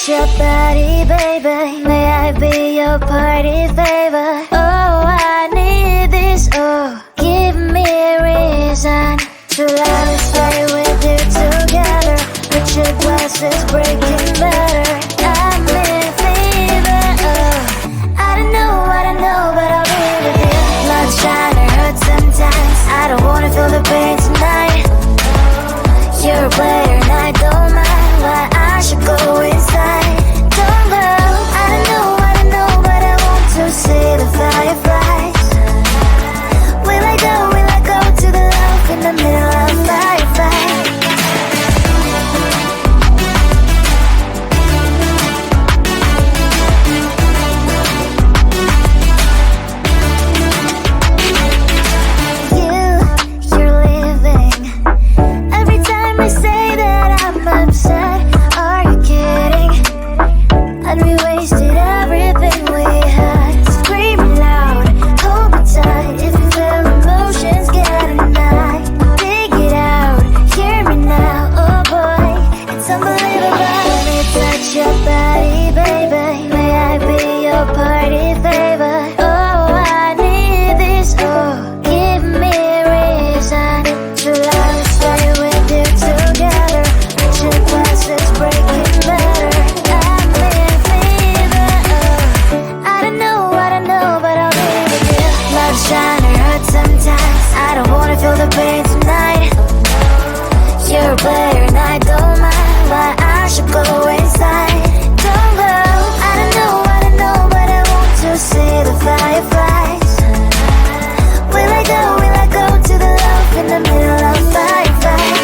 touch your body, baby. May I be your party favor? Oh, I need this, oh. Give me a reason to let me stay with you together. Put your glasses breaking better. I'm in fever, oh. I don't know, but I'll be with you. Love's trying to hurt sometimes. I don't wanna feel the pain tonight. You're a player and I don't mind why I should go inside. Don't go, I don't know, but I want to see the fireflies. Will I go to the love in the middle of fireflies? You're leaving. Every time I say that I'm upset, are you kidding? And we wasted everything we had. Screaming loud, hold me tight. If you feel emotions getting high, dig it out, hear me now. Oh boy, it's unbelievable. Let me touch your body, baby. May I be your party favor? Oh, I need this, oh. Give me a reason to let me stay with you together. Put your glasses breaking better. I'm in fever, oh. I don't know, but I'll be with you. Love's trying to hurt sometimes. I don't wanna feel the pain tonight. You're a player and I don't mind why I should go inside. Don't go, I don't know, but I want to see the fireflies. Will I go to the love in the middle of fireflies?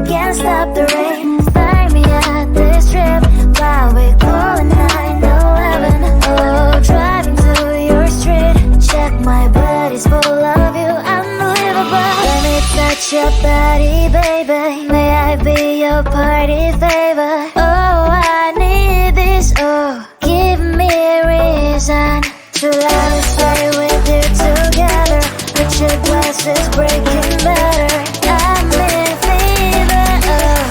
can't stop the rain. Find me at this trip while we calling 911. Oh, driving to your street, check my body's full of you, unbelievable. Let me touch your body, baby. May I be your party favor? Oh, I need this. Oh, give me a reason to let me stay with you together. With your glasses breaking better. I'm in fever. Oh,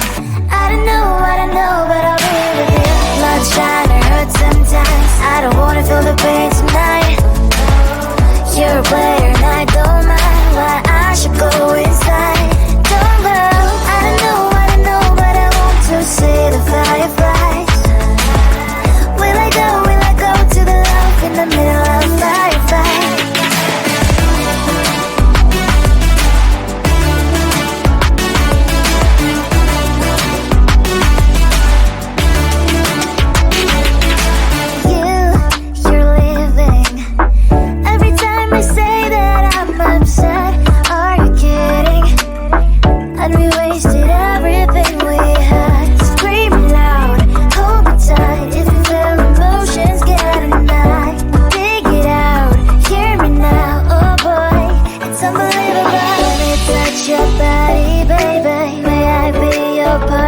I don't know, but I'll be with you. Blood shine, it hurts sometimes. I don't wanna feel the pain tonight. You're a player and I don't mind. Why I should go inside. Don't go. I don't know, but I want to see the fireflies. Will I go to the love in the middle of firefight? You're leaving. Every time I say that I'm upset, are you kidding? And we wasted everything we had. Screaming loud, hold me tight. If you feel emotions, get a knife. Dig it out, hear me now. Oh boy, it's unbelievable. Let me touch your body, baby. May I be your partner?